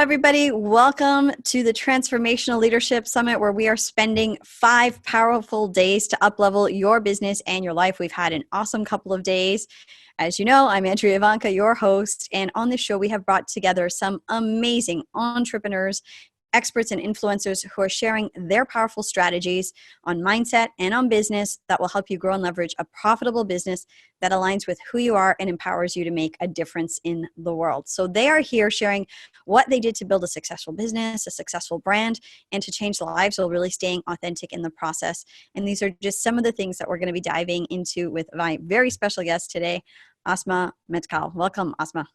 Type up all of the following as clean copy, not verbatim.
everybody. Welcome to the Transformational Leadership Summit, where we are spending 5 powerful days to uplevel your business and your life. We've had an awesome couple of days. As you know, I'm Andrea Ivanka, your host, and on this show, we have brought together some amazing entrepreneurs, experts, and influencers who are sharing their powerful strategies on mindset and on business that will help you grow and leverage a profitable business that aligns with who you are and empowers you to make a difference in the world. So they are here sharing what they did to build a successful business, a successful brand, and to change lives while really staying authentic in the process. And these are just some of the things that we're going to be diving into with my very special guest today, Asma Metkal. Welcome, Asma.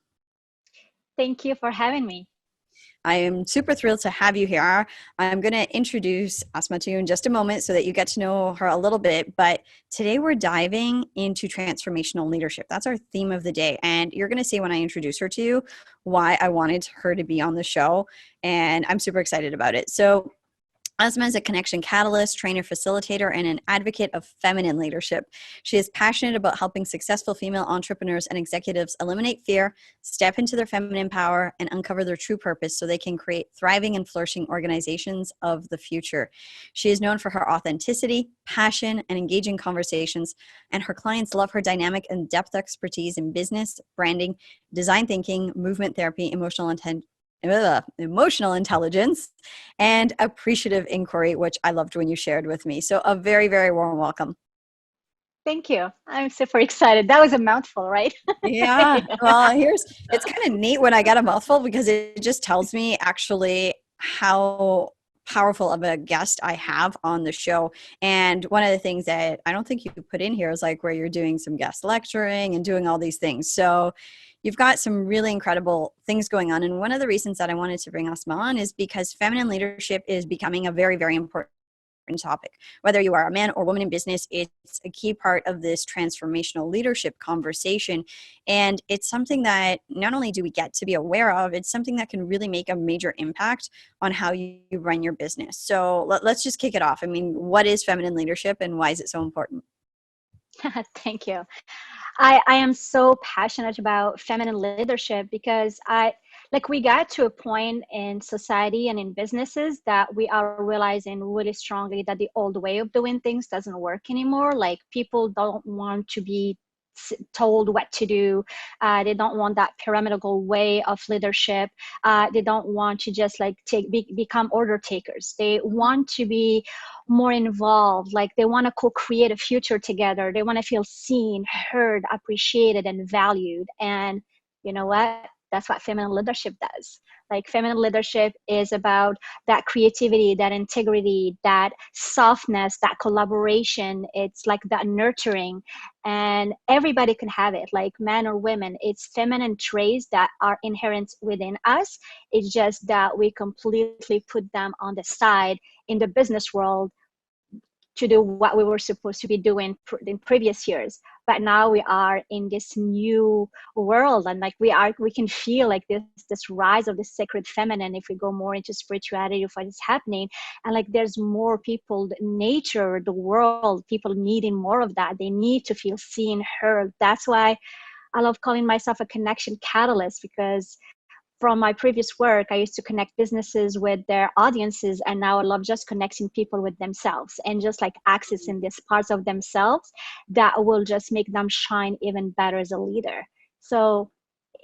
Thank you for having me. I am super thrilled to have you here. I'm going to introduce Asma to you in just a moment so that you get to know her a little bit. But today we're diving into transformational leadership. That's our theme of the day. And you're going to see when I introduce her to you why I wanted her to be on the show. And I'm super excited about it. So Asma is a connection catalyst, trainer, facilitator, and an advocate of feminine leadership. She is passionate about helping successful female entrepreneurs and executives eliminate fear, step into their feminine power, and uncover their true purpose so they can create thriving and flourishing organizations of the future. She is known for her authenticity, passion, and engaging conversations, and her clients love her dynamic and depth expertise in business, branding, design thinking, movement therapy, emotional intelligence, and appreciative inquiry, which I loved when you shared with me. So a very, very warm welcome. Thank you. I'm super excited. That was a mouthful, right? Yeah. Well, it's kind of neat when I get a mouthful because it just tells me actually how powerful of a guest I have on the show. And one of the things that I don't think you put in here is like where you're doing some guest lecturing and doing all these things. So you've got some really incredible things going on. And one of the reasons that I wanted to bring Asma on is because feminine leadership is becoming a very, very important topic. Whether you are a man or woman in business, it's a key part of this transformational leadership conversation. And it's something that not only do we get to be aware of, it's something that can really make a major impact on how you run your business. So let's just kick it off. I mean, what is feminine leadership and why is it so important? Thank you. I am so passionate about feminine leadership because we got to a point in society and in businesses that we are realizing really strongly that the old way of doing things doesn't work anymore. Like, people don't want to be told what to do. They don't want that pyramidal way of leadership. They don't want to just become order takers. They want to be more involved. Like, they want to co-create a future together. They want to feel seen, heard, appreciated, and valued. And you know what? That's what feminine leadership does. Like, feminine leadership is about that creativity, that integrity, that softness, that collaboration. It's like that nurturing, and everybody can have it, like men or women. It's feminine traits that are inherent within us. It's just that we completely put them on the side in the business world to do what we were supposed to be doing in previous years. But now we are in this new world, and like we can feel like this rise of the sacred feminine if we go more into spirituality of what is happening. And like, there's more people, nature, the world, people needing more of that. They need to feel seen, heard. That's why I love calling myself a connection catalyst, because from my previous work, I used to connect businesses with their audiences, and now I love just connecting people with themselves and just like accessing these parts of themselves that will just make them shine even better as a leader. So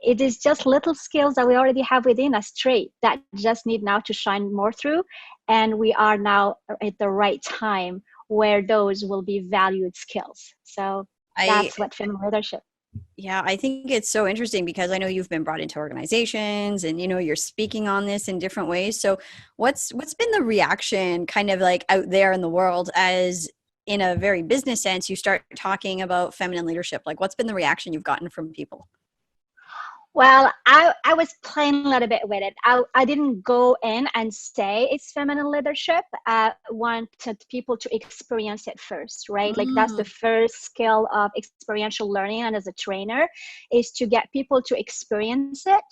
it is just little skills that we already have within us, trait that just need now to shine more through. And we are now at the right time where those will be valued skills. So that's what feminine leadership. Yeah, I think it's so interesting because I know you've been brought into organizations and, you're speaking on this in different ways. So what's been the reaction kind of like out there in the world as, in a very business sense, you start talking about feminine leadership? Like, what's been the reaction you've gotten from people? Well, I was playing a little bit with it. I didn't go in and say it's feminine leadership. I wanted people to experience it first, right? Like, that's the first skill of experiential learning. And as a trainer, is to get people to experience it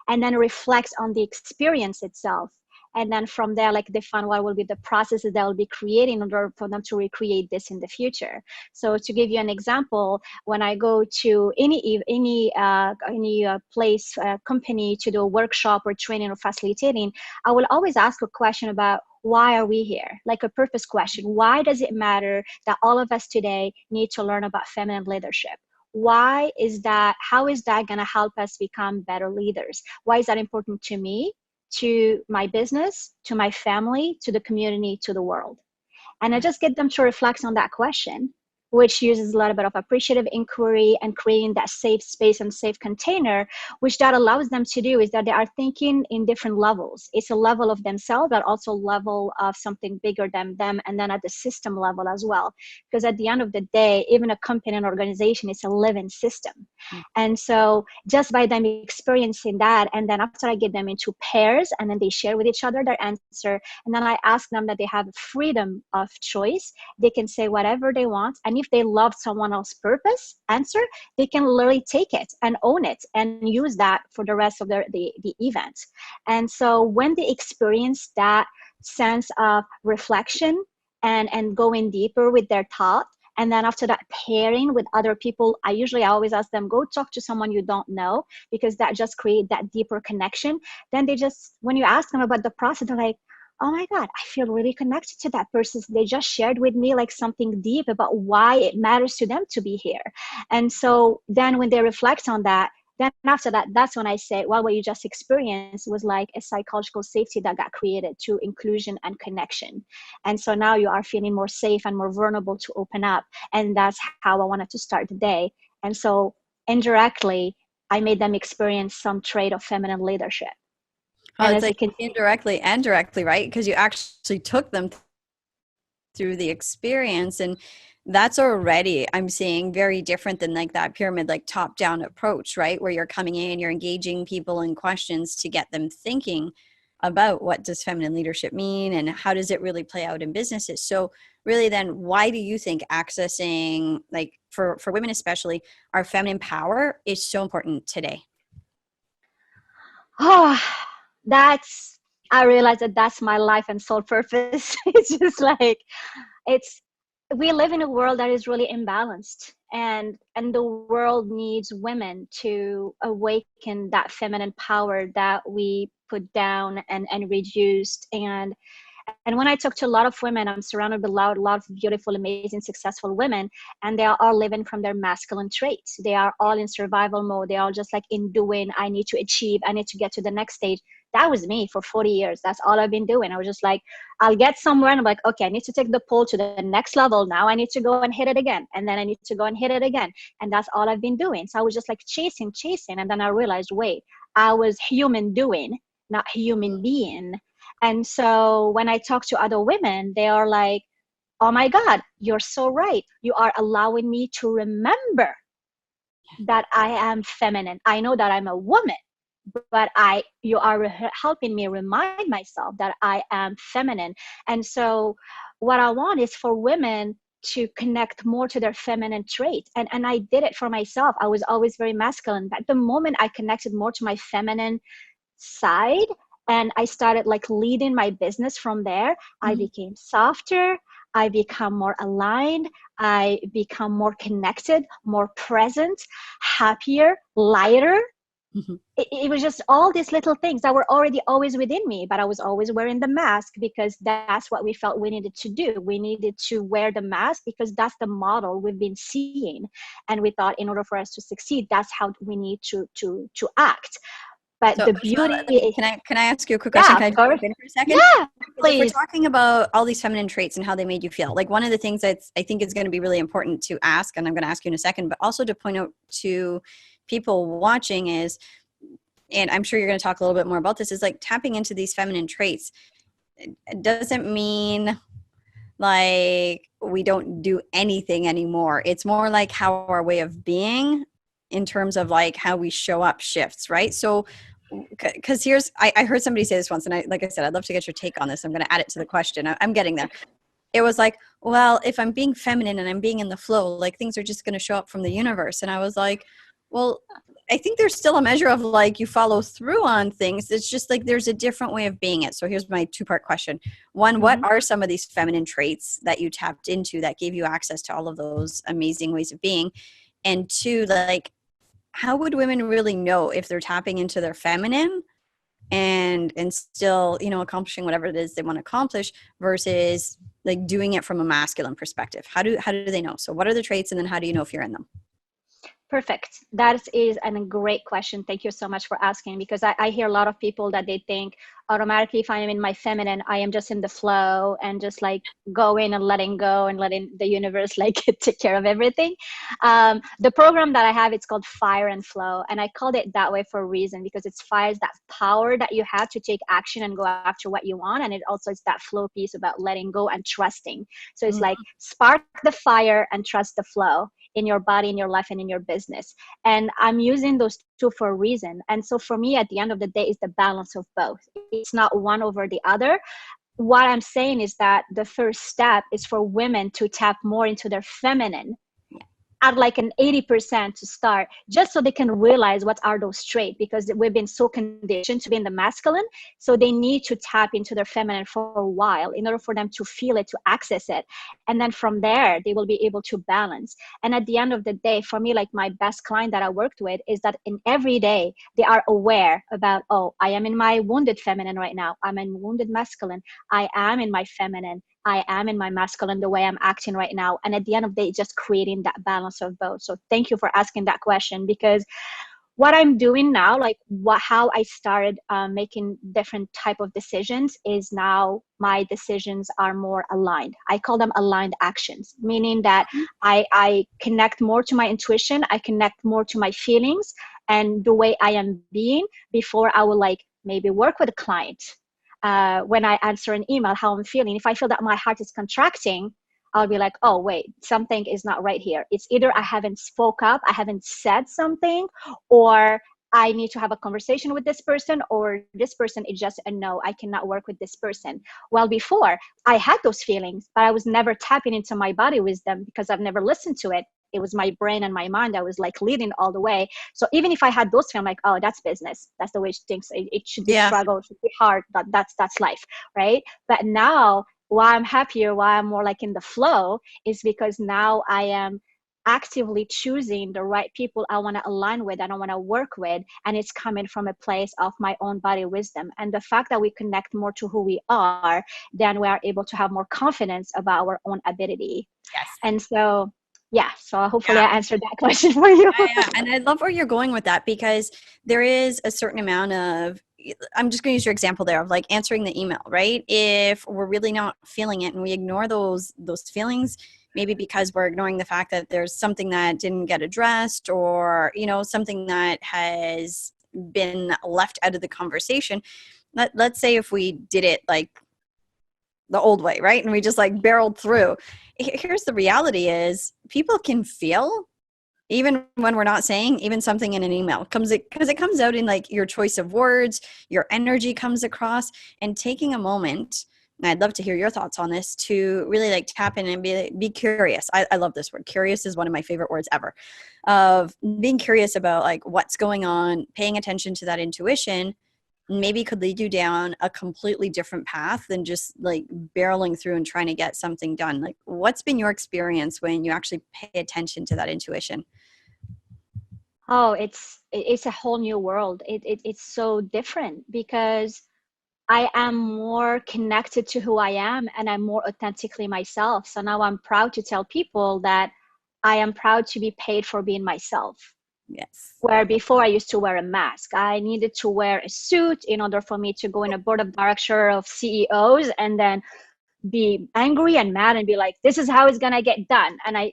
and then reflect on the experience itself. And then from there, like define what will be the processes that will be creating in order for them to recreate this in the future. So to give you an example, when I go to any place, company to do a workshop or training or facilitating, I will always ask a question about why are we here? Like a purpose question. Why does it matter that all of us today need to learn about feminine leadership? Why is that? How is that going to help us become better leaders? Why is that important to me, to my business, to my family, to the community, to the world? And I just get them to reflect on that question, which uses a little bit of appreciative inquiry and creating that safe space and safe container, which that allows them to do is that they are thinking in different levels. It's a level of themselves, but also a level of something bigger than them, and then at the system level as well. Because at the end of the day, even a company and organization is a living system. And so just by them experiencing that, and then after I get them into pairs, and then they share with each other their answer, and then I ask them that they have freedom of choice. They can say whatever they want. And if they love someone else's purpose answer, they can literally take it and own it and use that for the rest of the event. And so when they experience that sense of reflection and going deeper with their thought, and then after that, pairing with other people, I always ask them, go talk to someone you don't know, because that just creates that deeper connection. Then they just, when you ask them about the process, they're like, oh my God, I feel really connected to that person. They just shared with me like something deep about why it matters to them to be here. And so then when they reflect on that, then after that, that's when I say, well, what you just experienced was like a psychological safety that got created to inclusion and connection. And so now you are feeling more safe and more vulnerable to open up. And that's how I wanted to start the day. And so indirectly, I made them experience some trait of feminine leadership. Oh, And it's as they like can, indirectly and directly, right? Because you actually took them through the experience, and that's already, I'm seeing, very different than like that pyramid, like top down approach, right? Where you're coming in, you're engaging people in questions to get them thinking about what does feminine leadership mean and how does it really play out in businesses. So really then, why do you think accessing, like for women especially, our feminine power is so important today? oh, that's, I realize that that's my life and soul purpose. It's just like, it's, we live in a world that is really imbalanced, and the world needs women to awaken that feminine power that we put down and reduced. And when I talk to a lot of women, I'm surrounded by a lot of beautiful, amazing, successful women, and they are all living from their masculine traits. They are all in survival mode. They are just like in doing, I need to achieve, I need to get to the next stage. That was me for 40 years. That's all I've been doing. I was just like, I'll get somewhere and I'm like, okay, I need to take the pole to the next level. Now I need to go and hit it again. And then I need to go and hit it again. And that's all I've been doing. So I was just like chasing. And then I realized, wait, I was human doing, not human being. And so when I talk to other women, they are like, oh my God, you're so right. You are allowing me to remember that I am feminine. I know that I'm a woman, but you are helping me remind myself that I am feminine. And so what I want is for women to connect more to their feminine traits. And I did it for myself. I was always very masculine. But the moment I connected more to my feminine side, and I started like leading my business from there, I became softer, I become more aligned, I become more connected, more present, happier, lighter. Mm-hmm. It was just all these little things that were already always within me, but I was always wearing the mask because that's what we felt we needed to do. We needed to wear the mask because that's the model we've been seeing, and we thought in order for us to succeed, that's how we need to act. But So, the so beauty, can I ask you a quick question? yeah, Can I of just course, jump in for a second? yeah, Because if we're please. talking about all these feminine traits and how they made you feel, like one of the things that I think is going to be really important to ask, and I'm going to ask you in a second, but also to point out to people watching is, and I'm sure you're going to talk a little bit more about this, is like tapping into these feminine traits. It doesn't mean like we don't do anything anymore. It's more like how our way of being in terms of like how we show up shifts, right? So because I heard somebody say this once, and like I said, I'd love to get your take on this. I'm going to add it to the question. I'm getting there. It was like, well, if I'm being feminine and I'm being in the flow, like things are just going to show up from the universe. And I was like, well, I think there's still a measure of like you follow through on things. It's just like there's a different way of being it. So here's my two-part question. One, what Mm-hmm. are some of these feminine traits that you tapped into that gave you access to all of those amazing ways of being? And two, like, how would women really know if they're tapping into their feminine and still, you know, accomplishing whatever it is they want to accomplish versus like doing it from a masculine perspective? How do they know? So what are the traits, and then how do you know if you're in them? Perfect. That is a great question. Thank you so much for asking, because I hear a lot of people that they think automatically if I am in my feminine, I am just in the flow and just like going and letting go and letting the universe like take care of everything. The program that I have, it's called Fire and Flow. And I called it that way for a reason, because it's fire is that power that you have to take action and go after what you want. And it also is that flow piece about letting go and trusting. So it's like spark the fire and trust the flow in your body, in your life, and in your business. And I'm using those two for a reason. And so for me, at the end of the day, is the balance of both. It's not one over the other. What I'm saying is that the first step is for women to tap more into their feminine at like an 80% to start, just so they can realize what are those traits, because we've been so conditioned to be in the masculine. So they need to tap into their feminine for a while in order for them to feel it, to access it. And then from there, they will be able to balance. And at the end of the day, for me, like my best client that I worked with is that in every day, they are aware about, oh, I am in my wounded feminine right now. I'm in wounded masculine. I am in my feminine. I am in my masculine, the way I'm acting right now. And at the end of the day, just creating that balance of both. So thank you for asking that question, because what I'm doing now, like how I started making different type of decisions, is now my decisions are more aligned. I call them aligned actions, meaning that I connect more to my intuition. I connect more to my feelings and the way I am being before I will like maybe work with a client. When I answer an email, how I'm feeling. If I feel that my heart is contracting, I'll be like, oh, wait, something is not right here. It's either I haven't spoke up, I haven't said something, or I need to have a conversation with this person, or this person is just a no, I cannot work with this person. Well, before I had those feelings, but I was never tapping into my body wisdom because I've never listened to it. It was my brain and my mind that was like leading all the way. So even if I had those feelings, I'm like, oh, that's business. That's the way things, it should be Yeah. struggle, it should be hard. That's life, right? But now, why I'm happier, why I'm more like in the flow, is because now I am actively choosing the right people I want to align with and I want to work with. And it's coming from a place of my own body wisdom. And the fact that we connect more to who we are, then we are able to have more confidence about our own ability. Yes. And so, yeah, so hopefully Yeah. I answered that question for you. Yeah. And I love where you're going with that, because there is a certain amount of, I'm just going to use your example there of like answering the email, right? If we're really not feeling it and we ignore those feelings, maybe because we're ignoring the fact that there's something that didn't get addressed, or, you know, something that has been left out of the conversation. Let's say if we did it like the old way, right? And we just like barreled through. Here's the reality is people can feel even when we're not saying even something in an email comes because it comes out in like your choice of words, your energy comes across, and taking a moment. And I'd love to hear your thoughts on this, to really like tap in and be curious. I love this word. Curious is one of my favorite words ever, of being curious about like what's going on, paying attention to that intuition, maybe could lead you down a completely different path than just like barreling through and trying to get something done. Like, what's been your experience when you actually pay attention to that intuition? Oh, it's a whole new world. It's so different because I am more connected to who I am and I'm more authentically myself. So now I'm proud to tell people that I am proud to be paid for being myself. Yes. Where before I used to wear a mask, I needed to wear a suit in order for me to go in a board of director of CEOs and then be angry and mad and be like, this is how it's gonna get done. And I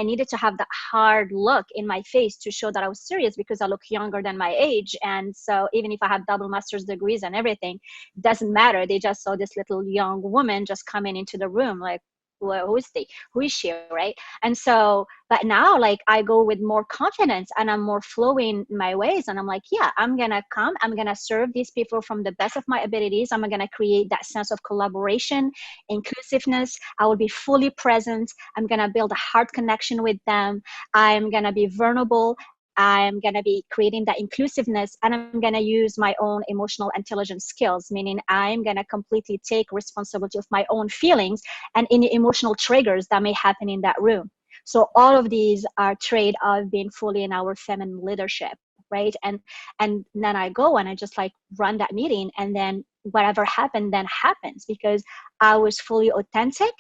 needed to have that hard look in my face to show that I was serious, because I look younger than my age. And so even if I have double master's degrees and everything, doesn't matter. They just saw this little young woman just coming into the room like, well, who is she, right? And so, but now like I go with more confidence and I'm more flowing my ways, and I'm like, yeah, I'm gonna come, I'm gonna serve these people from the best of my abilities. I'm gonna create that sense of collaboration, inclusiveness. I will be fully present. I'm gonna build a heart connection with them. I'm gonna be vulnerable, I'm going to be creating that inclusiveness, and I'm going to use my own emotional intelligence skills, meaning I'm going to completely take responsibility of my own feelings and any emotional triggers that may happen in that room. So all of these are trait of being fully in our feminine leadership, right? And then I go and I just like run that meeting, and then whatever happened then happens, because I was fully authentic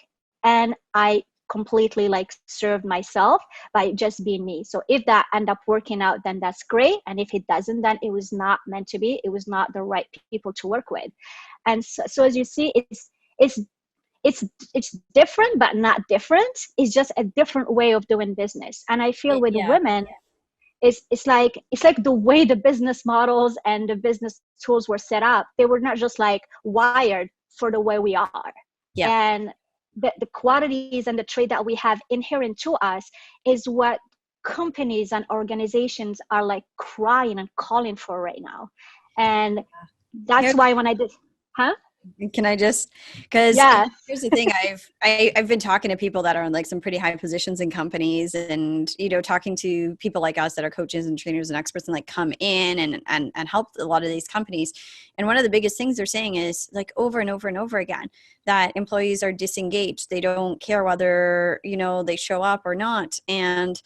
and I completely like served myself by just being me. So if that end up working out, then that's great. And if it doesn't, then it was not meant to be. It was not the right people to work with. And so as you see, it's it's it's different but not different. It's just a different way of doing business. And I feel with Yeah. women, it's like the way the business models and the business tools were set up, they were not just like wired for the way we are. Yeah. And the qualities and the trait that we have inherent to us is what companies and organizations are like crying and calling for right now. And that's Here, why when I did, huh? can I just, because Yeah. here's the thing, I've been talking to people that are in like some pretty high positions in companies, and talking to people like us that are coaches and trainers and experts, and like come in and help a lot of these companies. And one of the biggest things they're saying is like over and over and over again that employees are disengaged. They don't care whether they show up or not. And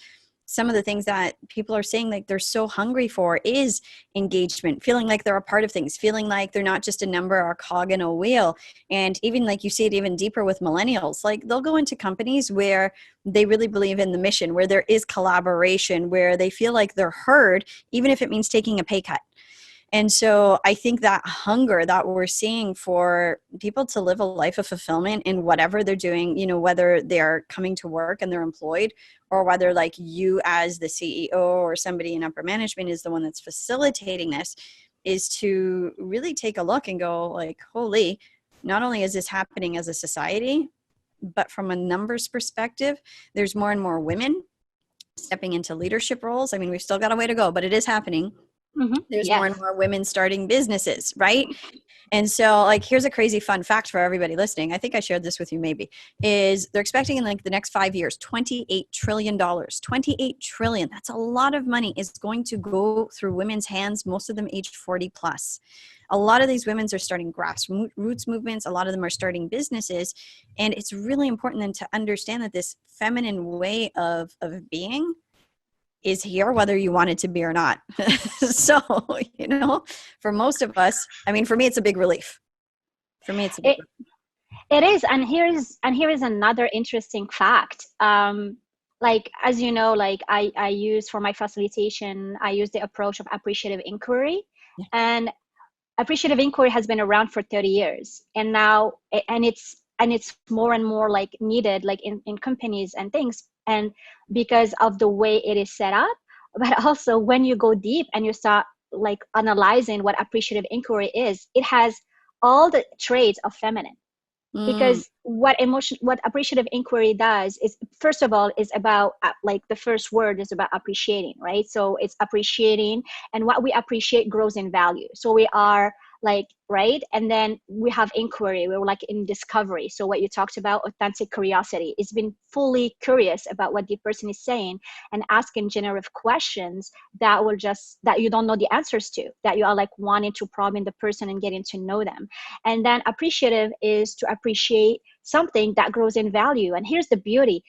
some of the things that people are saying like they're so hungry for is engagement, feeling like they're a part of things, feeling like they're not just a number or a cog in a wheel. And even like you see it even deeper with millennials, like they'll go into companies where they really believe in the mission, where there is collaboration, where they feel like they're heard, even if it means taking a pay cut. And so I think that hunger that we're seeing for people to live a life of fulfillment in whatever they're doing, whether they're coming to work and they're employed, or whether like you as the CEO or somebody in upper management is the one that's facilitating this, is to really take a look and go like, holy, not only is this happening as a society, but from a numbers perspective, there's more and more women stepping into leadership roles. I mean, we've still got a way to go, but it is happening. There's more Yes. and more women starting businesses, right? And so like, here's a crazy fun fact for everybody listening. I think I shared this with you maybe, is they're expecting in like the next 5 years, $28 trillion, 28 trillion. That's a lot of money is going to go through women's hands, most of them age 40 plus. A lot of these women are starting grassroots movements. A lot of them are starting businesses. And it's really important then to understand that this feminine way of being is here, whether you want it to be or not. So, for most of us, I mean, for me, it's a big relief. For me, it's a big It, it is. And here is another interesting fact. Like, as you know, like I use for my facilitation, I use the approach of appreciative inquiry. relief. And appreciative inquiry has been around for 30 years. And now, and it's more and more like needed, like in companies and things. And because of the way it is set up, but also when you go deep and you start like analyzing what appreciative inquiry is, it has all the traits of feminine. Mm, Because what appreciative inquiry does is, first of all, is about like the first word is about appreciating, right? So it's appreciating, and what we appreciate grows in value. So we are like, right? And then we have inquiry, we're like in discovery. So what you talked about, authentic curiosity, is being fully curious about what the person is saying and asking generative questions that you don't know the answers to, that you are like wanting to probe in the person and getting to know them. And then appreciative is to appreciate something that grows in value. And here's the beauty: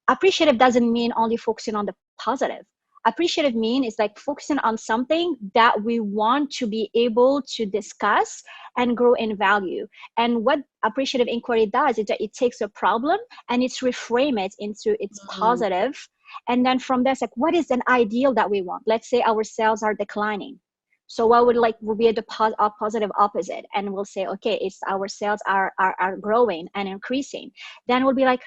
appreciative doesn't mean only focusing on the positive. Appreciative mean is like focusing on something that we want to be able to discuss and grow in value. And what appreciative inquiry does is that it takes a problem and it's reframe it into its mm, positive. And then from there, it's like, what is an ideal that we want? Let's say our sales are declining. So what would be the positive opposite? And we'll say, okay, it's our sales are growing and increasing. Then we'll be like,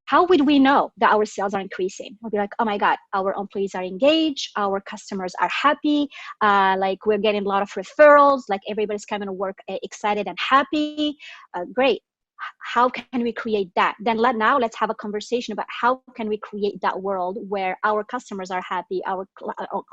how would we know that our sales are increasing? We'll be like, oh my God, our employees are engaged, our customers are happy, like we're getting a lot of referrals, like everybody's coming to work excited and happy. Great. How can we create that? Then let's have a conversation about how can we create that world where our customers are happy, our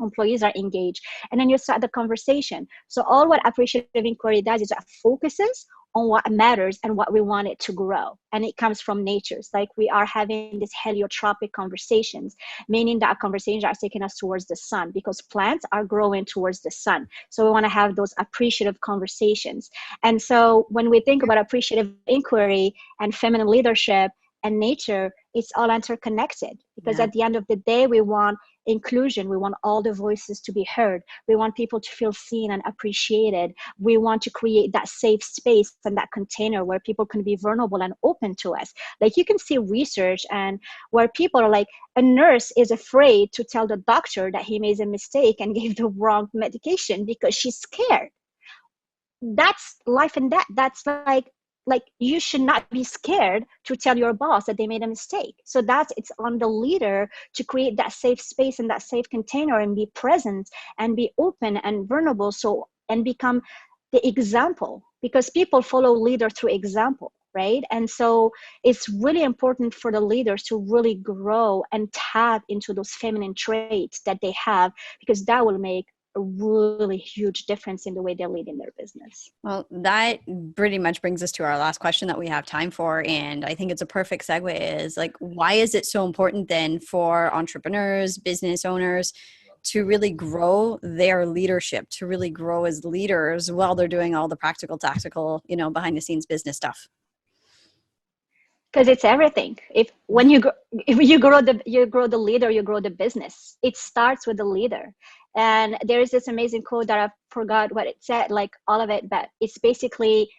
employees are engaged, and then you start the conversation. So all what appreciative inquiry does is it focuses on what matters and what we want it to grow. And it comes from nature. It's like we are having these heliotropic conversations, meaning that conversations are taking us towards the sun, because plants are growing towards the sun. So we want to have those appreciative conversations. And so when we think about appreciative inquiry and feminine leadership and nature, it's all interconnected, because at the end of the day, we want inclusion. We want all the voices to be heard. We want people to feel seen and appreciated. We want to create that safe space and that container where people can be vulnerable and open to us. Like, you can see research and where people are like, a nurse is afraid to tell the doctor that he made a mistake and gave the wrong medication because she's scared. That's life and death. That's like you should not be scared to tell your boss that they made a mistake. So it's on the leader to create that safe space and that safe container and be present and be open and vulnerable, and become the example, because people follow leader through example, right? And so it's really important for the leaders to really grow and tap into those feminine traits that they have, because that will make a really huge difference in the way they're leading their business. Well, that pretty much brings us to our last question that we have time for. And I think it's a perfect segue, is like, why is it so important then for entrepreneurs, business owners to really grow their leadership, to really grow as leaders while they're doing all the practical, tactical, behind the scenes business stuff? Because it's everything. If you grow the leader, you grow the business. It starts with the leader. And there's this amazing quote that I forgot what it said, like all of it, but it's basically,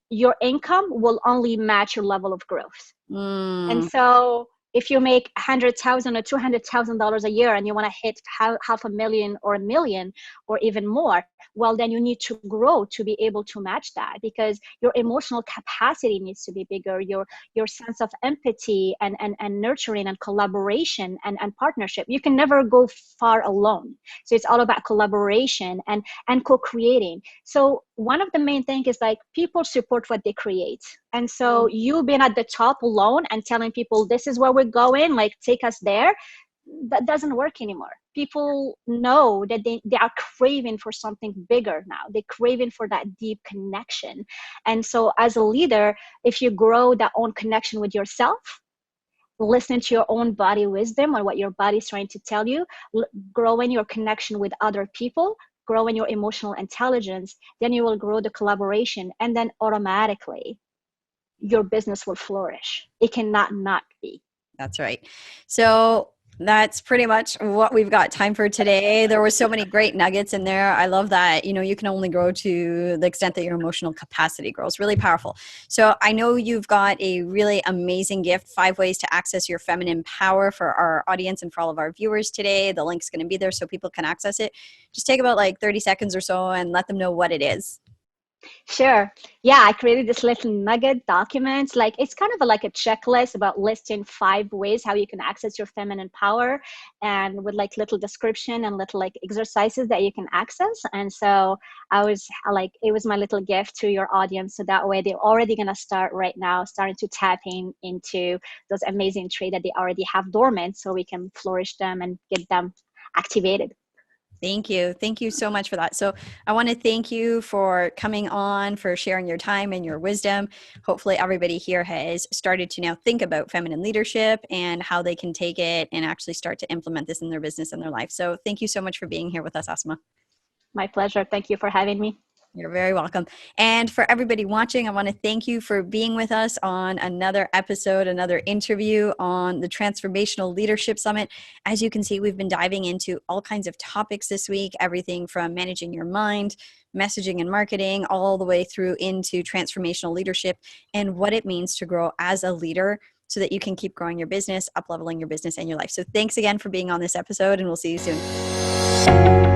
your income will only match your level of growth. And so if you make $100,000 or $200,000 a year and you want to hit half a million or $1 million or even more, well, then you need to grow to be able to match that, because your emotional capacity needs to be bigger. Your sense of empathy and nurturing and collaboration and partnership. You can never go far alone. So it's all about collaboration and co-creating. So one of the main things is like, people support what they create. And so you being at the top alone and telling people, this is where we're going, like, take us there, that doesn't work anymore. People know that they are craving for something bigger now. They're craving for that deep connection. And so as a leader, if you grow that own connection with yourself, listen to your own body wisdom on what your body's trying to tell you, growing your connection with other people, growing your emotional intelligence, then you will grow the collaboration, and then automatically your business will flourish. It cannot not be. That's right. So that's pretty much what we've got time for today. There were so many great nuggets in there. I love that, you can only grow to the extent that your emotional capacity grows. Really powerful. So I know you've got a really amazing gift, 5 ways to access your feminine power, for our audience and for all of our viewers today. The link's going to be there so people can access it. Just take about 30 seconds or so and let them know what it is. Sure. Yeah, I created this little nugget document. Like, it's kind of like a checklist about listing 5 ways how you can access your feminine power, and with little description and little exercises that you can access. And so I was like, it was my little gift to your audience. So that way they're already going to start right now, starting to tap into those amazing traits that they already have dormant, so we can flourish them and get them activated. Thank you. Thank you so much for that. So I want to thank you for coming on, for sharing your time and your wisdom. Hopefully everybody here has started to now think about feminine leadership and how they can take it and actually start to implement this in their business and their life. So thank you so much for being here with us, Asma. My pleasure. Thank you for having me. You're very welcome. And for everybody watching, I want to thank you for being with us on another episode, another interview on the Transformational Leadership Summit. As you can see, we've been diving into all kinds of topics this week, everything from managing your mind, messaging and marketing, all the way through into transformational leadership and what it means to grow as a leader so that you can keep growing your business, up-leveling your business and your life. So thanks again for being on this episode, and we'll see you soon.